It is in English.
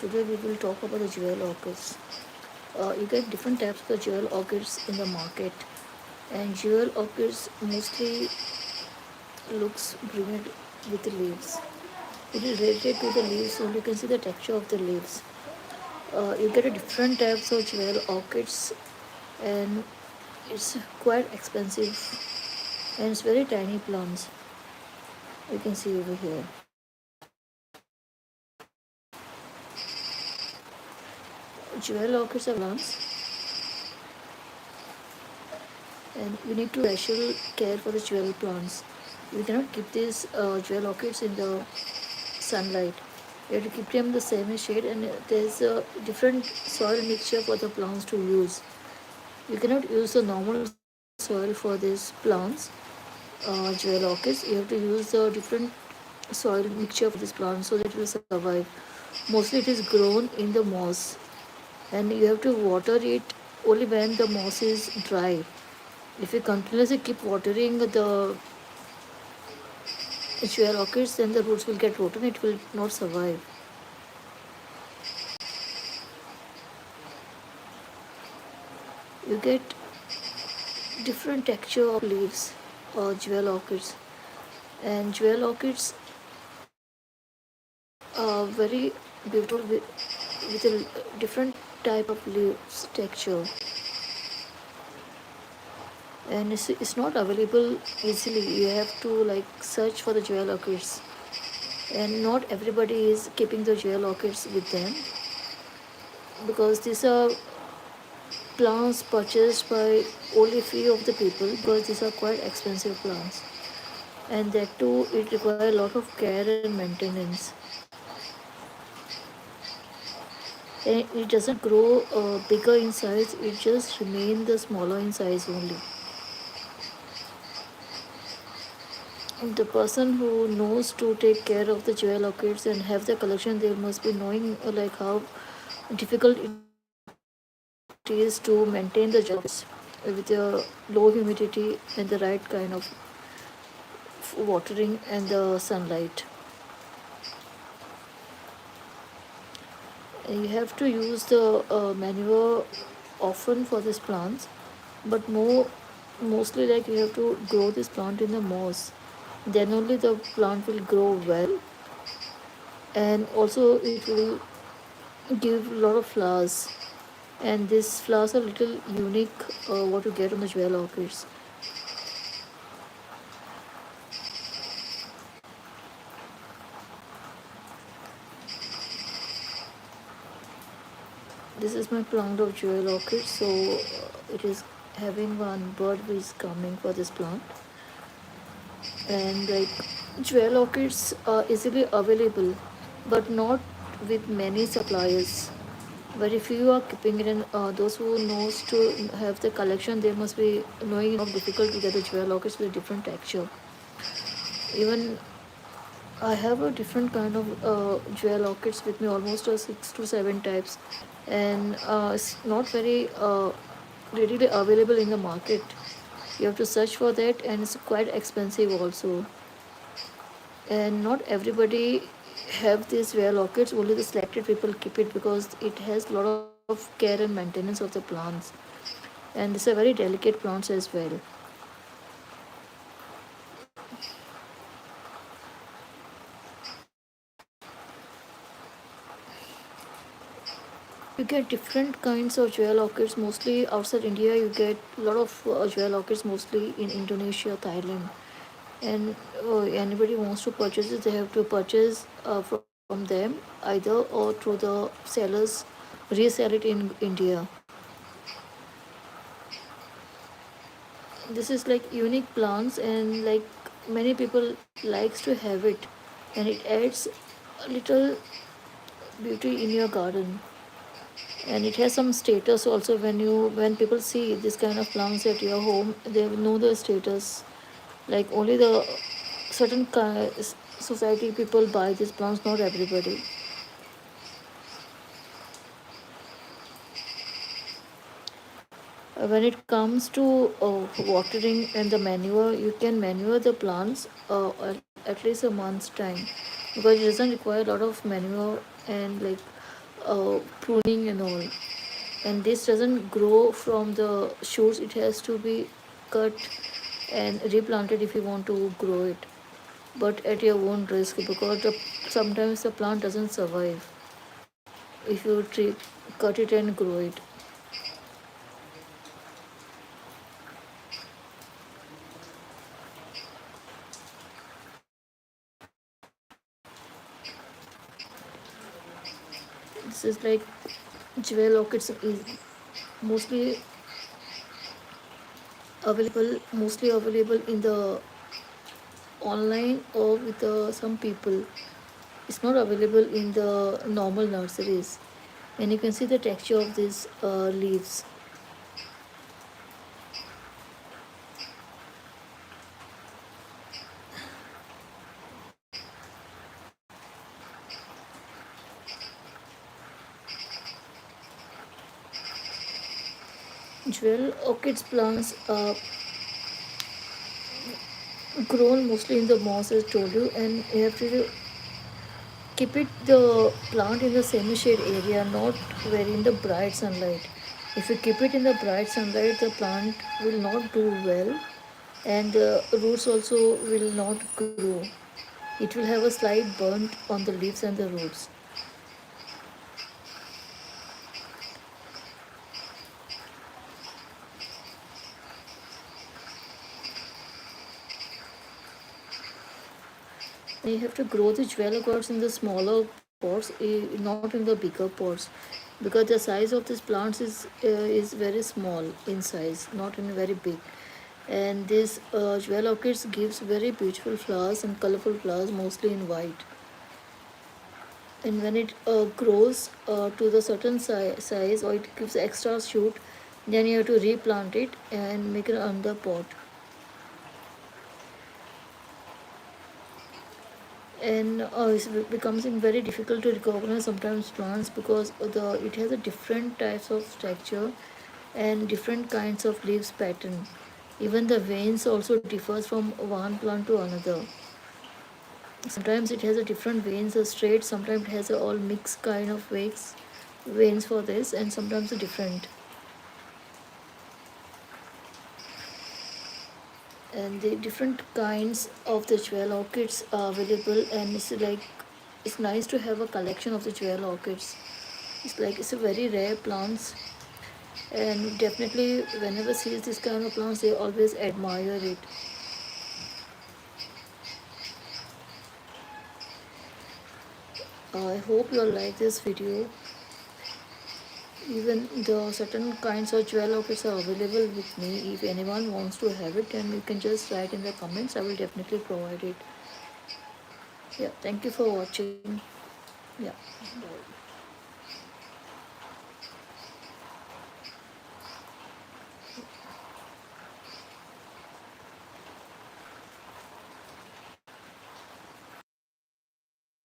today we will talk about the jewel orchids. You get different types of the jewel orchids in the market, and jewel orchids mostly looks green with the leaves. It is related to the leaves, so you can see the texture of the leaves. You get a different types of jewel orchids, and it's quite expensive, and it's very tiny plants. You can see over here. Jewel orchids are plants, and you need to special care for the jewel plants. You cannot keep these jewel orchids in the sunlight. You have to keep them in the same shade, and there's a different soil mixture for the plants to use. You cannot use the normal soil for these plants, jewel orchids. You have to use the different soil mixture for this plant so that it will survive. Mostly it is grown in the moss, and you have to water it only when the moss is dry. If you continuously keep watering the jewel orchids, then the roots will get rotten. It will not survive. You get different texture of leaves or jewel orchids, and jewel orchids are very beautiful with a different type of leaves texture, and it's not available easily. You have to like search for the jewel orchids, and not everybody is keeping the jewel orchids with them because these are plants purchased by only few of the people because these are quite expensive plants, and that too it requires a lot of care and maintenance, and it doesn't grow bigger in size, it just remain the smaller in size only. The person who knows to take care of the jewel orchids and have the collection, they must be knowing like how difficult it is to maintain the jewel orchids with a low humidity and the right kind of watering and the sunlight. You have to use the manure often for these plants, but mostly like you have to grow this plant in the moss. Then only the plant will grow well, and also it will give a lot of flowers. And these flowers are little unique what you get on the jewel orchids. This is my plant of jewel orchid, so it is having one bird which is coming for this plant. And like jewel orchids are easily available, but not with many suppliers. Very few are keeping it, and those who knows to have the collection, they must be knowing how difficult to get the jewel orchids with different texture. Even I have a different kind of jewel orchids with me, almost 6 to 7 types, and it's not very readily available in the market. You have to search for that, and it's quite expensive also. And not everybody have these jewel orchids. Only the selected people keep it because it has a lot of care and maintenance of the plants, and these are very delicate plants as well. You get different kinds of jewel orchids. Mostly outside India, you get a lot of jewel orchids. Mostly in Indonesia, Thailand, and anybody wants to purchase it, they have to purchase from them either or through the sellers, resell it in India. This is like unique plants, and like many people likes to have it, and it adds a little beauty in your garden, and it has some status also. When people see this kind of plants at your home, they know the status. Like only the certain society people buy these plants, not everybody. When it comes to watering and the manure, you can manure the plants at least a month's time, because it doesn't require a lot of manure, and like pruning and all. And this doesn't grow from the shoots, it has to be cut and replanted if you want to grow it, but at your own risk, because sometimes the plant doesn't survive if you cut it and grow it. This is like jewel orchids is mostly available in the online or with some people. It's not available in the normal nurseries, and you can see the texture of these leaves. Jewel orchids plants grown mostly in the moss, as I told you, and you have to keep it the plant in the semi shade area, not very in the bright sunlight. If you keep it in the bright sunlight, the plant will not do well, and the roots also will not grow. It will have a slight burnt on the leaves and the roots. And you have to grow the jewel gourds in the smaller pots, not in the bigger pots, because the size of these plants is very small in size, not in very big. And this jewel orchids gives very beautiful flowers and colorful flowers, mostly in white. And when it grows to the certain size, or it gives extra shoot, then you have to replant it and make it another pot. And it becomes very difficult to recognize sometimes plants, because it has a different types of texture and different kinds of leaves pattern. Even the veins also differs from one plant to another. Sometimes it has a different veins, a straight, sometimes it has a all mixed kind of veins for this, and sometimes a different. And the different kinds of the jewel orchids are available, and it's nice to have a collection of the jewel orchids. It's a very rare plants, and definitely whenever sees this kind of plants, they always admire it. I hope you'll like this video. Even the certain kinds of jewel orchids are available with me. If anyone wants to have it, then you can just write in the comments. I will definitely provide it. Yeah, thank you for watching. Yeah, bye.